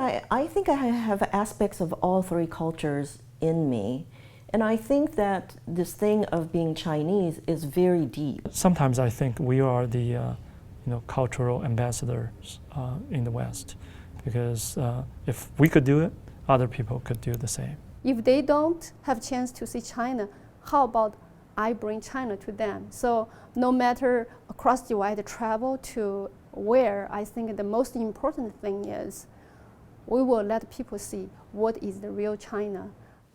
I think I have aspects of all three cultures in me. And I think that this thing of being Chinese is very deep. Sometimes I think we are the cultural ambassadors in the West, because if we could do it, other people could do the same. If they don't have a chance to see China, how about I bring China to them? So no matter across divide travel to where, I think the most important thing is we will let people see what is the real China.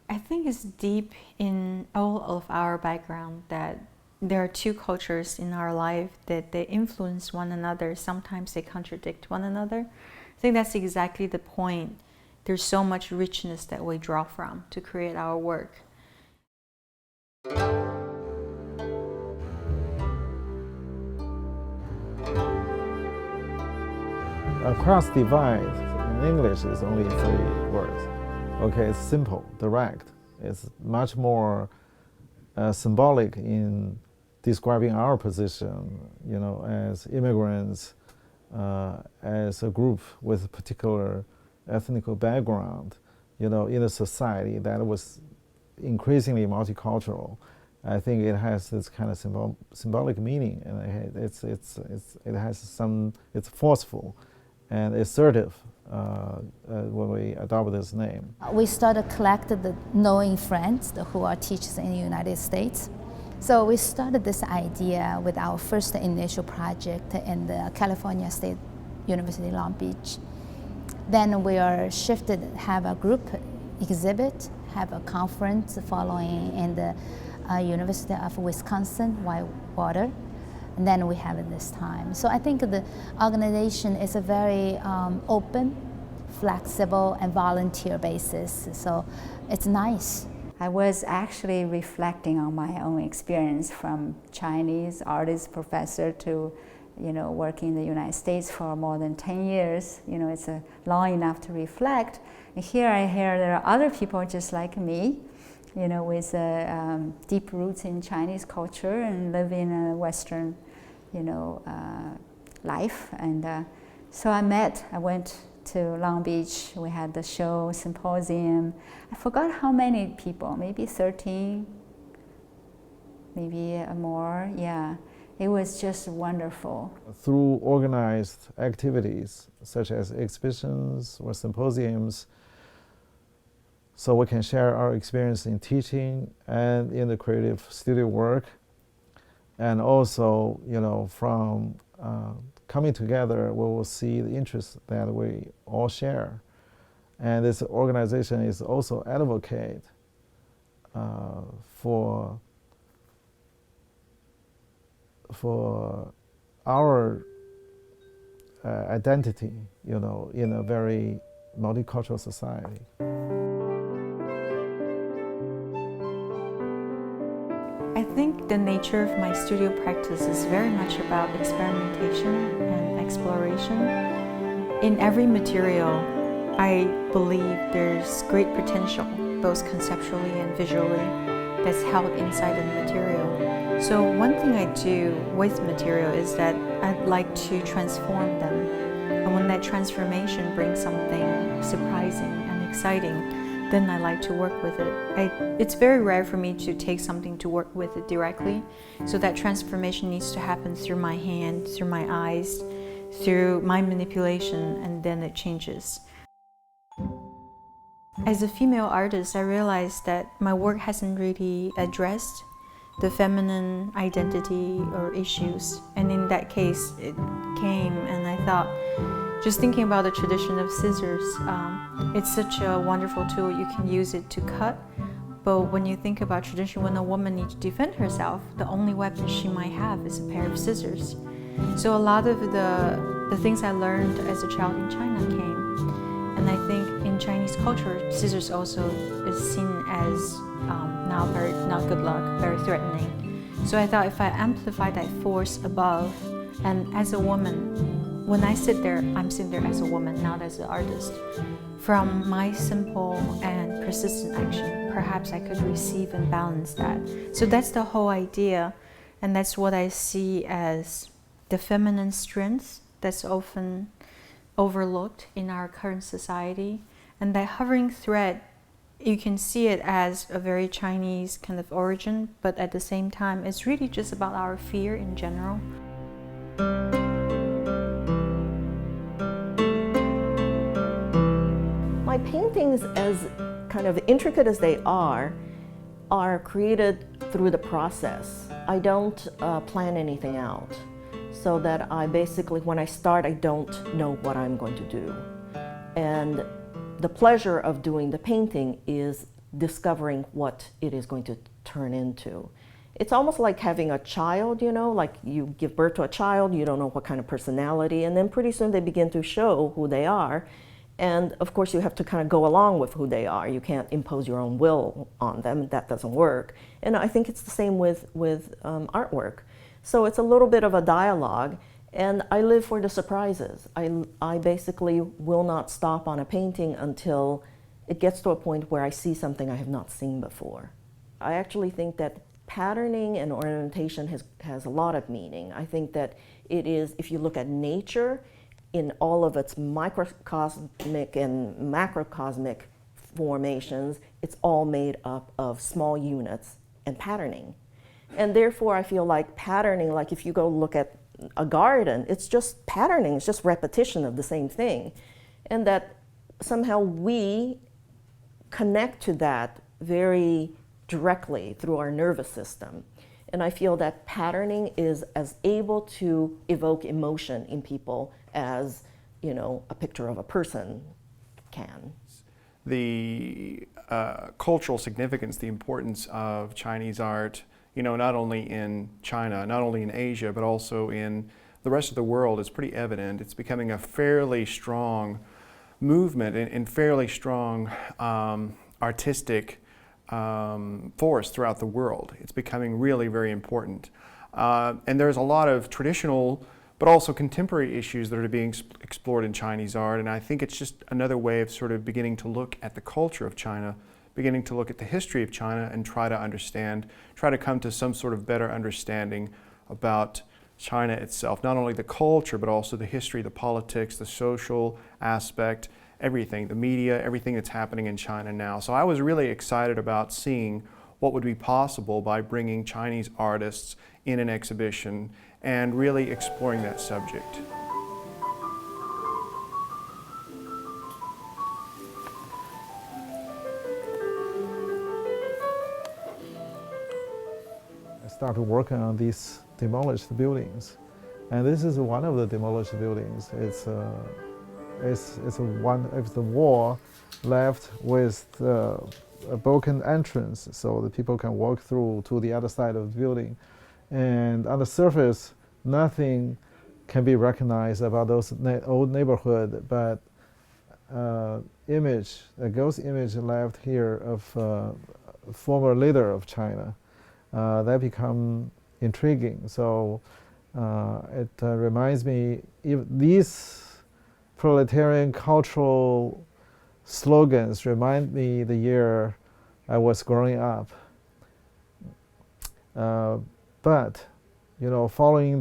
I think it's deep in all of our background that there are two cultures in our life that they influence one another. Sometimes they contradict one another. I think that's exactly the point. There's so much richness that we draw from to create our work. Across divide in English is only 3 words. Okay, it's simple, direct. It's much more symbolic in describing our position, as immigrants, as a group with a particular ethnic background, in a society that was increasingly multicultural. I think it has this kind of symbolic meaning, and it's forceful and assertive when we adopt this name. We started collecting the knowing friends who are teachers in the United States. So we started this idea with our first initial project in the California State University, Long Beach. Then we are shifted, have a group exhibit, have a conference following in the University of Wisconsin, Whitewater. And then we have it this time. So I think the organization is a very open, flexible, and volunteer basis. So it's nice. I was actually reflecting on my own experience from Chinese artist professor to, working in the United States for more than 10 years. It's long enough to reflect. And here I hear there are other people just like me, with deep roots in Chinese culture and live in a Western, life. And so I went to Long Beach. We had the show, symposium. I forgot how many people, maybe 13, maybe more, yeah. It was just wonderful. Through organized activities, such as exhibitions or symposiums, so we can share our experience in teaching and in the creative studio work. And also, from coming together, we will see the interests that we all share. And this organization is also advocate for our identity, in a very multicultural society. I think the nature of my studio practice is very much about experimentation and exploration. In every material, I believe there's great potential, both conceptually and visually, that's held inside the material. So one thing I do with material is that I'd like to transform them. And when that transformation brings something surprising and exciting, then I like to work with it. It's very rare for me to take something to work with it directly. So that transformation needs to happen through my hand, through my eyes, through my manipulation, and then it changes. As a female artist, I realized that my work hasn't really addressed the feminine identity or issues. And in that case, it came, and I thought, just thinking about the tradition of scissors, it's such a wonderful tool. You can use it to cut. But when you think about tradition, when a woman needs to defend herself, the only weapon she might have is a pair of scissors. So a lot of the things I learned as a child in China came. And I think in Chinese culture, scissors also is seen as not good luck, very threatening. So I thought if I amplify that force above, and as a woman, when I sit there, I'm sitting there as a woman, not as an artist. From my simple and persistent action, perhaps I could receive and balance that. So that's the whole idea, and that's what I see as the feminine strength that's often overlooked in our current society. And that hovering thread, you can see it as a very Chinese kind of origin, but at the same time, it's really just about our fear in general. My paintings, as kind of intricate as they are created through the process. I don't plan anything out, so that I basically, when I start, I don't know what I'm going to do. And the pleasure of doing the painting is discovering what it is going to turn into. It's almost like having a child, you know, like you give birth to a child, you don't know what kind of personality, and then pretty soon they begin to show who they are. And of course you have to kind of go along with who they are. You can't impose your own will on them, that doesn't work. And I think it's the same with artwork. So it's a little bit of a dialogue, and I live for the surprises. I basically will not stop on a painting until it gets to a point where I see something I have not seen before. I actually think that patterning and ornamentation has a lot of meaning. I think that it is, if you look at nature, in all of its microcosmic and macrocosmic formations, it's all made up of small units and patterning. And therefore I feel like patterning, like if you go look at a garden, it's just patterning, it's just repetition of the same thing. And that somehow we connect to that very directly through our nervous system. And I feel that patterning is as able to evoke emotion in people as, you know, a picture of a person can. The cultural significance, the importance of Chinese art, you know, not only in China, not only in Asia, but also in the rest of the world is pretty evident. It's becoming a fairly strong movement and fairly strong artistic force throughout the world. It's becoming really very important. And there's a lot of traditional but also contemporary issues that are being explored in Chinese art, and I think it's just another way of sort of beginning to look at the culture of China, beginning to look at the history of China and try to understand, try to come to some sort of better understanding about China itself, not only the culture but also the history, the politics, the social aspect, everything, the media, everything that's happening in China now. So I was really excited about seeing what would be possible by bringing Chinese artists in an exhibition and really exploring that subject. I started working on these demolished buildings, and this is one of the demolished buildings. It's the wall left with a broken entrance, so the people can walk through to the other side of the building. And on the surface, nothing can be recognized about those old neighborhood, but a ghost image left here of a former leader of China. That become intriguing. So it reminds me, these proletarian cultural slogans remind me the year I was growing up. But you know, following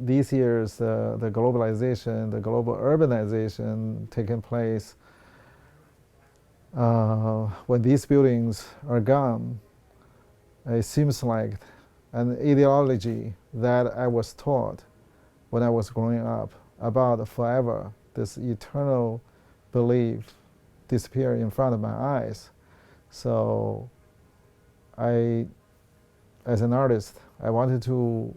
these years, the globalization, the global urbanization taking place, when these buildings are gone, it seems like an ideology that I was taught when I was growing up about forever, this eternal belief disappear in front of my eyes. So as an artist, I wanted to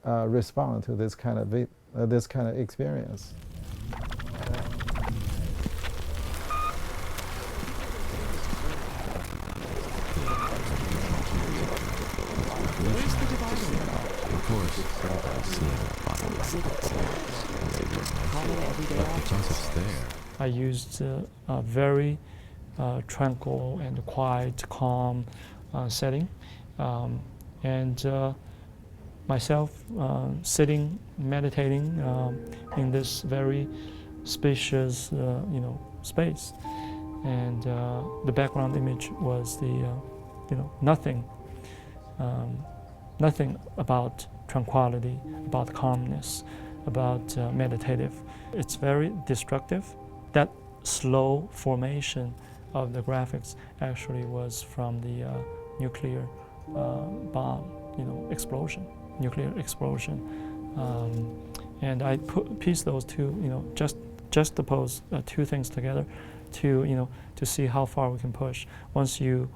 respond to this kind of experience. I used a very tranquil and quiet, calm setting, and myself sitting, meditating in this very spacious, space, and the background image was the, nothing about tranquility, about calmness, about meditative. It's very destructive. That slow formation of the graphics actually was from the nuclear bomb, explosion, nuclear explosion. And I piece those two, juxtapose two things together to see how far we can push. Once you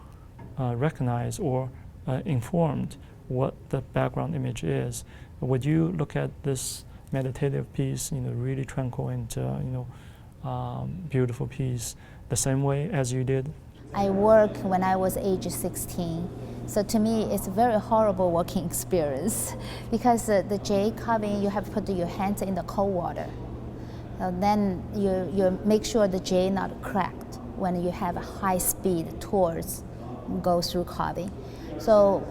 recognize or informed what the background image is, would you look at this meditative piece, really tranquil and beautiful piece, the same way as you did? I worked when I was age 16. So to me, it's a very horrible working experience because the jade carving, you have to put your hands in the cold water. Then you make sure the jade not cracked when you have a high speed towards go through carving. So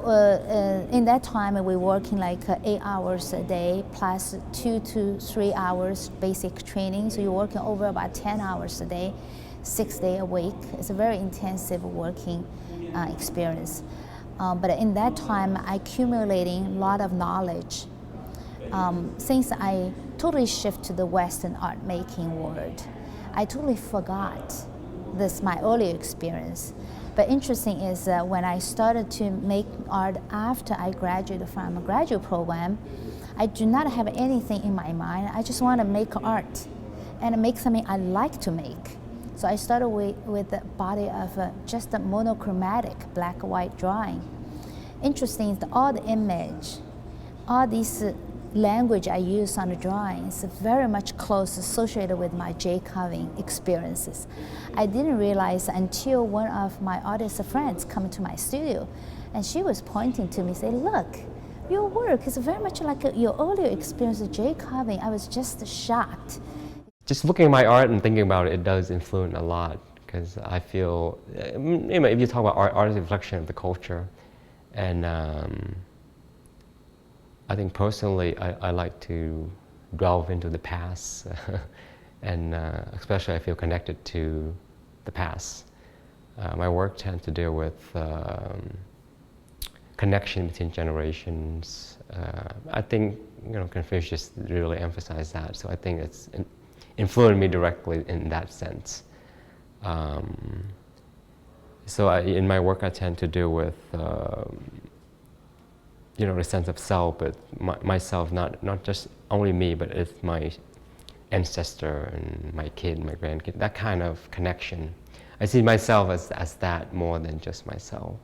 in that time, we working like 8 hours a day plus 2 to 3 hours basic training. So you're working over about 10 hours a day, 6 days a week. It's a very intensive working experience. But in that time, I accumulating a lot of knowledge. Since I totally shift to the Western art making world, I totally forgot this my earlier experience. But interesting is when I started to make art after I graduated from a graduate program, I do not have anything in my mind. I just want to make art and make something I like to make. So I started with the body of just a monochromatic black-white drawing. Interesting is all the image, all these language I use on the drawings is very much close associated with my jade carving experiences. I didn't realize until one of my artist friends come to my studio and she was pointing to me, say, look, your work is very much like your earlier experience of jade carving. I was just shocked. Just looking at my art and thinking about it, it does influence a lot because I feel, if you talk about art is a reflection of the culture. And I think personally, I like to delve into the past, and especially I feel connected to the past. My work tends to deal with connection between generations. I think Confucius really emphasized that, so I think it's influenced me directly in that sense. So in my work, I tend to deal with the sense of self, but myself, not just only me, but it's my ancestor and my kid, my grandkid, that kind of connection. I see myself as that more than just myself.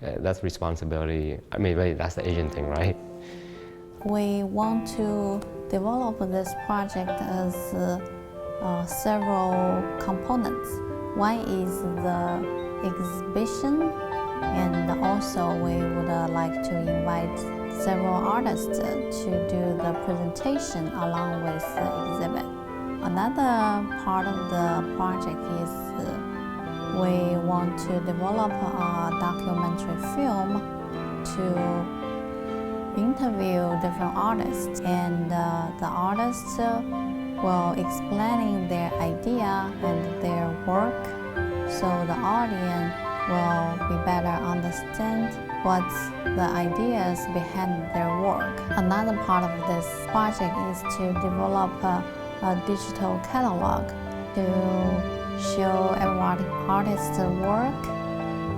That's responsibility. I mean, that's the Asian thing, right? We want to develop this project as several components. One is the exhibition, and also we would like to invite several artists to do the presentation along with the exhibit. Another part of the project is we want to develop a documentary film to interview different artists, and the artists will explaining their idea and their work, so the audience will be better understand what's the ideas behind their work. Another part of this project is to develop a digital catalog to show every artist's work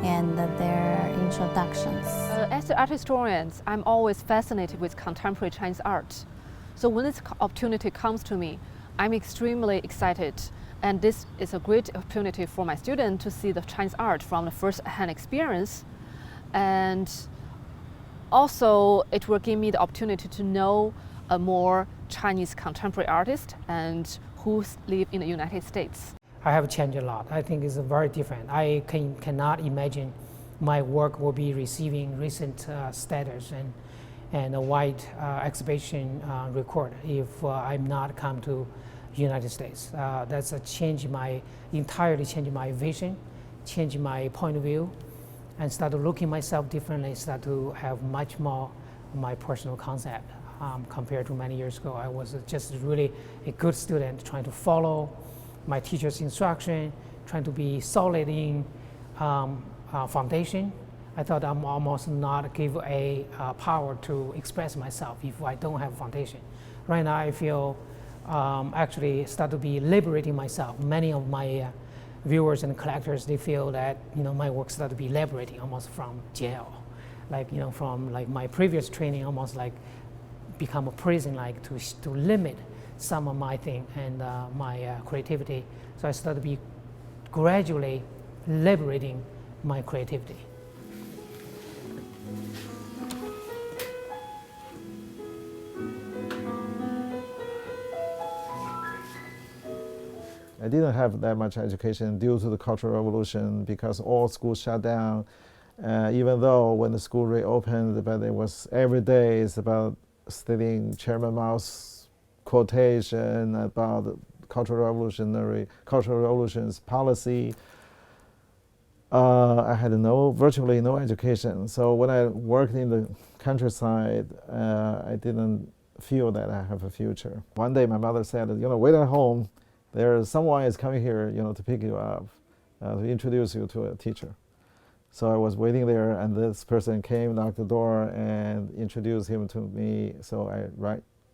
and their introductions. As an art historian, I'm always fascinated with contemporary Chinese art. So when this opportunity comes to me, I'm extremely excited. And this is a great opportunity for my students to see the Chinese art from the first-hand experience. And also, it will give me the opportunity to know a more Chinese contemporary artist and who live in the United States. I have changed a lot. I think it's very different. I cannot imagine my work will be receiving recent status and a wide exhibition record if I'm not come to United States. That's entirely changed my vision, changed my point of view, and started looking myself differently, start to have much more my personal concept compared to many years ago. I was just really a good student trying to follow my teacher's instruction, trying to be solid in foundation. I thought I'm almost not give a power to express myself if I don't have foundation. right now I feel actually start to be liberating myself. Many of my viewers and collectors, they feel that my work start to be liberating, almost from jail, like from like my previous training, almost like become a prison, like to limit some of my thing and my creativity. So I start to be gradually liberating my creativity. I didn't have that much education due to the Cultural Revolution because all schools shut down. Even though when the school reopened, but it was every day it's about studying Chairman Mao's quotation about the Cultural Revolution's policy. I had virtually no education. So when I worked in the countryside, I didn't feel that I have a future. One day my mother said, wait at home. Someone is coming here, to pick you up, to introduce you to a teacher. So I was waiting there, and this person came, knocked the door, and introduced him to me. So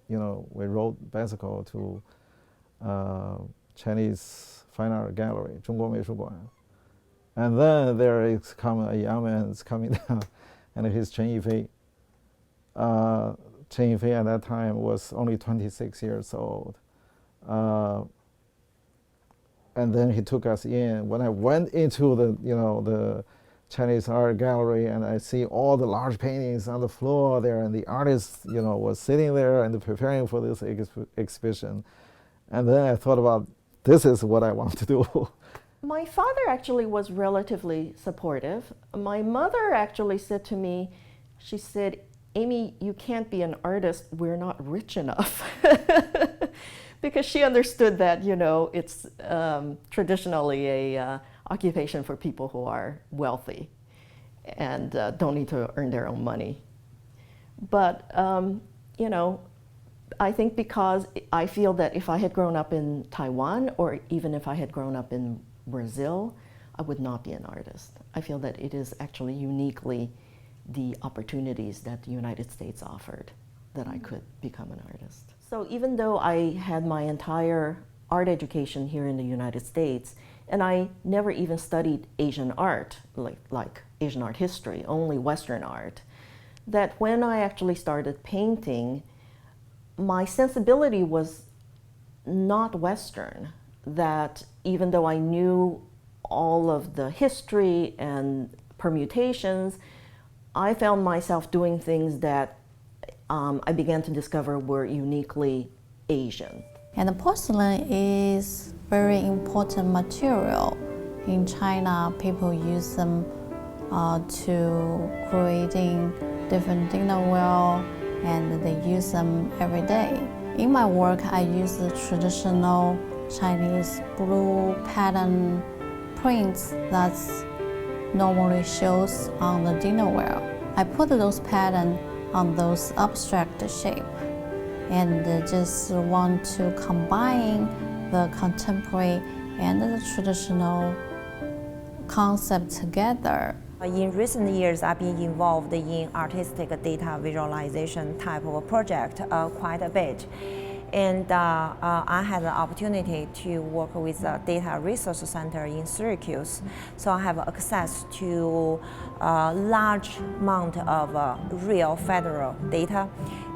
we rode bicycle to Chinese Fine Art Gallery, 中国美术馆. And then there is a young man is coming down, and he's Chen Yifei. Chen Yifei at that time was only 26 years old. And then he took us in. When I went into the Chinese art gallery, and I see all the large paintings on the floor there, and the artist was sitting there and preparing for this exhibition. And then I thought about, this is what I want to do. My father actually was relatively supportive. My mother actually said to me, she said, Amy, you can't be an artist, we're not rich enough. Because she understood that, it's traditionally a occupation for people who are wealthy and don't need to earn their own money. But, I think because I feel that if I had grown up in Taiwan, or even if I had grown up in Brazil, I would not be an artist. I feel that it is actually uniquely the opportunities that the United States offered that I could become an artist. So even though I had my entire art education here in the United States, and I never even studied Asian art, like Asian art history, only Western art, that when I actually started painting, my sensibility was not Western. That even though I knew all of the history and permutations, I found myself doing things that I began to discover were uniquely Asian. And the porcelain is very important material. In China, people use them to creating different dinnerware, and they use them every day. In my work, I use the traditional Chinese blue pattern prints that normally shows on the dinnerware. I put those patterns on those abstract shape, and just want to combine the contemporary and the traditional concept together. In recent years, I've been involved in artistic data visualization type of a project quite a bit. And I had the opportunity to work with the Data Resource Center in Syracuse. So I have access to a large amount of real federal data.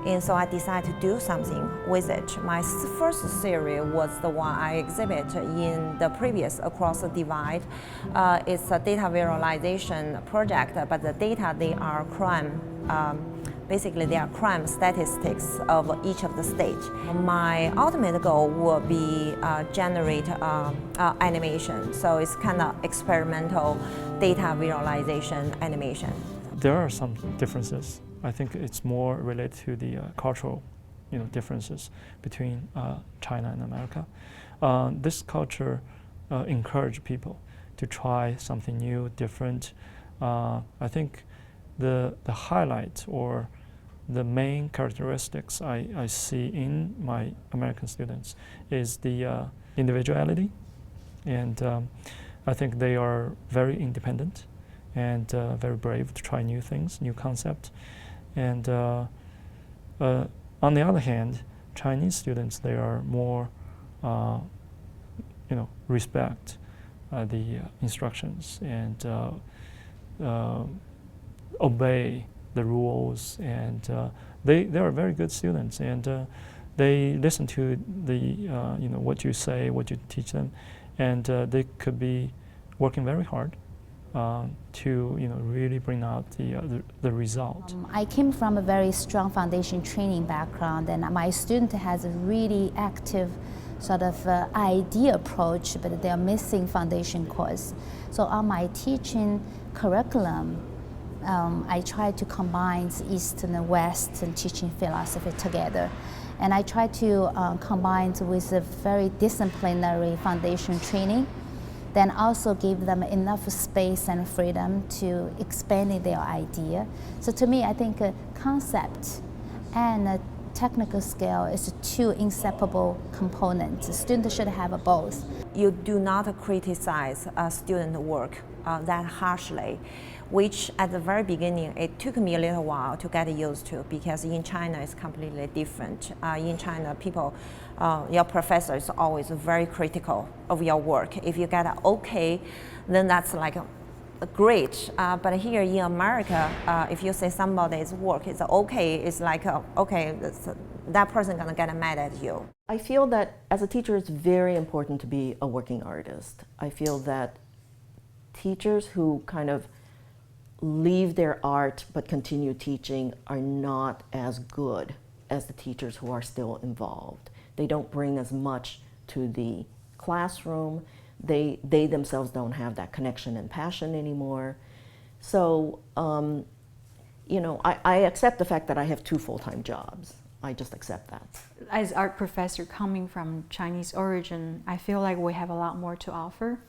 And so I decided to do something with it. My first series was the one I exhibit in the previous Across the Divide. It's a data visualization project, but the data, they are crime. Basically, they are crime statistics of each of the states. My ultimate goal will be generate animation. So it's kind of experimental data visualization animation. There are some differences. I think it's more related to the cultural, differences between China and America. This culture encourages people to try something new, different. I think the highlight or the main characteristics I see in my American students is the individuality, and I think they are very independent and very brave to try new things, new concepts. And on the other hand, Chinese students, they are more, respect the instructions and obey the rules, and they are very good students, and they listen to the what you say, what you teach them, and they could be working very hard to really bring out the result. I came from a very strong foundation training background, and my student has a really active sort of idea approach, but they are missing foundation course. So on my teaching curriculum, I try to combine East and West and teaching philosophy together. And I try to combine with a very disciplinary foundation training, then also give them enough space and freedom to expand their idea. So to me, I think concept and technical skill is two inseparable components. Students should have both. You do not criticize a student work that harshly, which at the very beginning, it took me a little while to get used to, because in China it's completely different. In China, people, your professor is always very critical of your work. If you get an okay, then that's like great. But here in America, if you say somebody's work is okay, it's like, okay, that person gonna get mad at you. I feel that as a teacher, it's very important to be a working artist. I feel that teachers who kind of leave their art but continue teaching are not as good as the teachers who are still involved. They don't bring as much to the classroom. They themselves don't have that connection and passion anymore. So, I accept the fact that I have 2 full-time jobs. I just accept that. As art professor coming from Chinese origin, I feel like we have a lot more to offer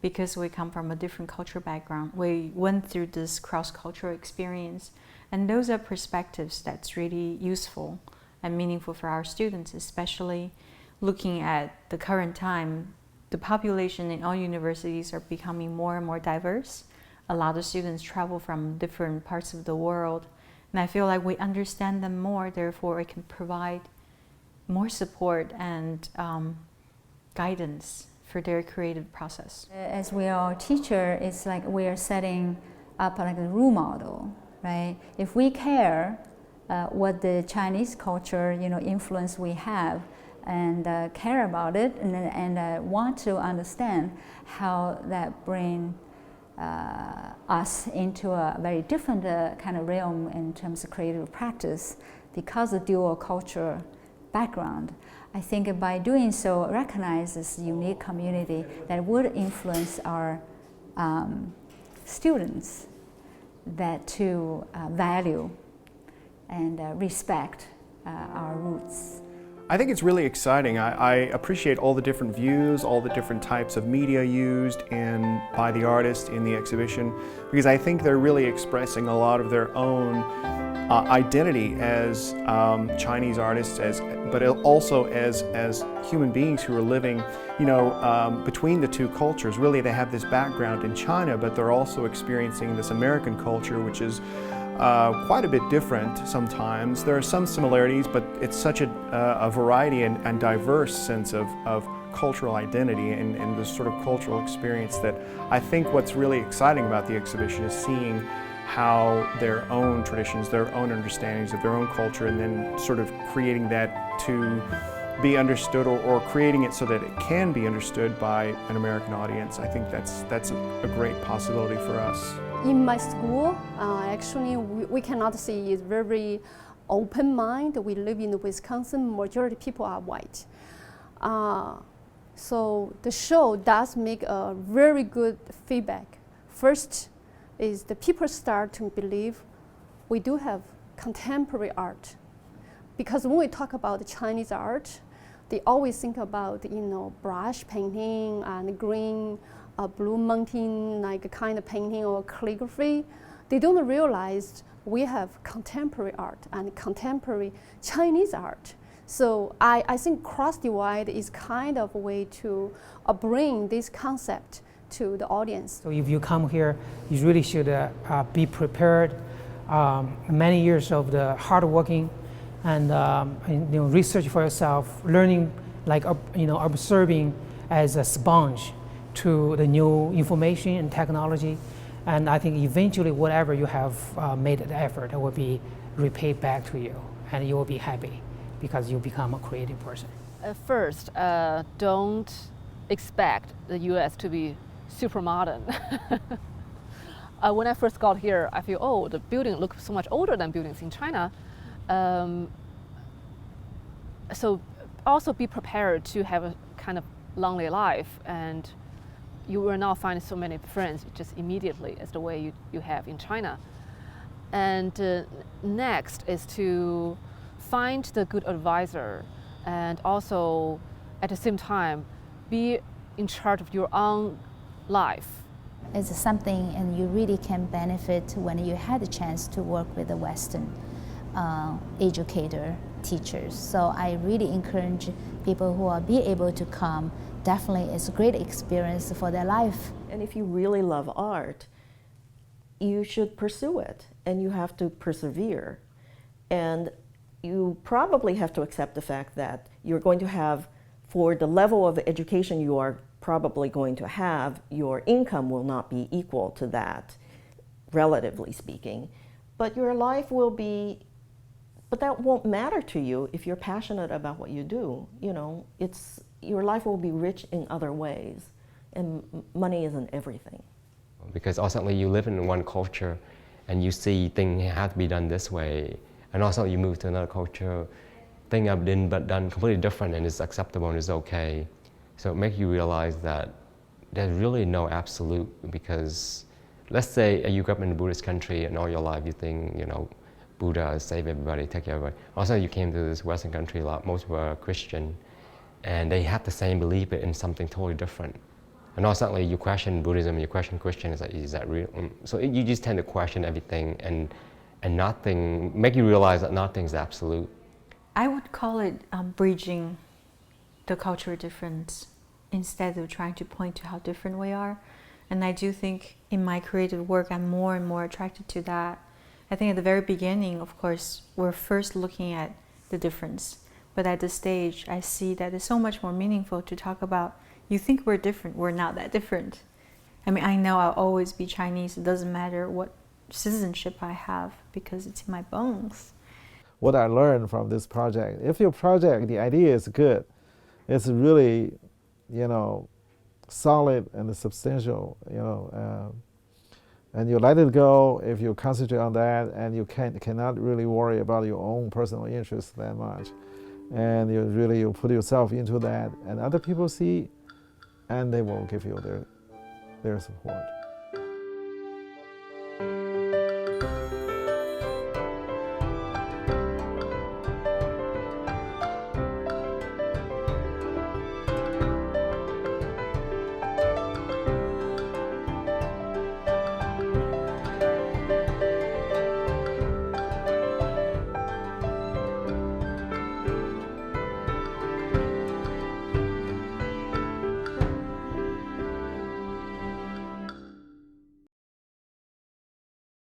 because we come from a different cultural background. We went through this cross-cultural experience, and those are perspectives that's really useful and meaningful for our students, especially looking at the current time. The population in all universities are becoming more and more diverse. A lot of students travel from different parts of the world, and I feel like we understand them more, therefore it can provide more support and guidance for their creative process. As we are a teacher, it's like we are setting up like a role model, right? If we care what the Chinese culture, influence we have, and care about it, and want to understand how that bring us into a very different kind of realm in terms of creative practice, because of dual culture background. I think by doing so, recognize this unique community that would influence our students that to value and respect our roots. I think it's really exciting. I appreciate all the different views, all the different types of media used by the artist in the exhibition, because I think they're really expressing a lot of their own identity as Chinese artists, but also as human beings who are living, between the 2 cultures. Really, they have this background in China, but they're also experiencing this American culture, which is quite a bit different sometimes. There are some similarities, but it's such a variety and diverse sense of cultural identity and this sort of cultural experience that I think what's really exciting about the exhibition is seeing how their own traditions, their own understandings of their own culture, and then sort of creating that to be understood, or creating it so that it can be understood by an American audience. I think that's a great possibility for us. In my school, actually, we cannot see it's very open mind. We live in Wisconsin, majority people are white. So the show does make a very good feedback. First is the people start to believe we do have contemporary art. Because when we talk about Chinese art, they always think about, brush painting and green, blue mountain, like a kind of painting or calligraphy. They don't realize we have contemporary art and contemporary Chinese art. So I think Cross Divide is kind of a way to bring this concept to the audience. So if you come here, you really should be prepared. Many years of the hard working and research for yourself, learning, like observing as a sponge to the new information and technology. And I think eventually whatever you have made an effort will be repaid back to you, and you will be happy because you become a creative person. First, don't expect the US to be super modern. When I first got here, I feel, oh, the building looks so much older than buildings in China. So also be prepared to have a kind of lonely life, and you will not find so many friends just immediately as the way you have in China. And next is to find the good advisor, and also at the same time be in charge of your own life. It's something, and you really can benefit when you had a chance to work with a Western educator, teachers. So I really encourage people who are be able to come. Definitely, it's a great experience for their life. And if you really love art, you should pursue it, and you have to persevere. And you probably have to accept the fact that you're going to have, for the level of education you are probably going to have, your income will not be equal to that, relatively speaking. But your life will be, but that won't matter to you if you're passionate about what you do. You know, your life will be rich in other ways, and money isn't everything. Because ultimately you live in one culture and you see things have to be done this way, and also you move to another culture, things have been done completely different and it's acceptable and it's okay. So it makes you realize that there's really no absolute, because let's say you grew up in a Buddhist country and all your life you think, Buddha save everybody, take care of everybody. Also you came to this Western country, most were Christian, and they have the same belief in something totally different. And also you question Buddhism, you question Christianity, is that real? So you just tend to question everything, and nothing, make you realize that nothing's absolute. I would call it bridging the cultural difference instead of trying to point to how different we are. And I do think in my creative work, I'm more and more attracted to that. I think at the very beginning, of course, we're first looking at the difference. But at this stage, I see that it's so much more meaningful to talk about, you think we're different, we're not that different. I mean, I know I'll always be Chinese. It doesn't matter what citizenship I have because it's in my bones. What I learned from this project, if your project, the idea is good, it's really, solid and substantial, and you let it go, if you concentrate on that, and you cannot really worry about your own personal interests that much, and you put yourself into that, and other people see, and they will give you their support.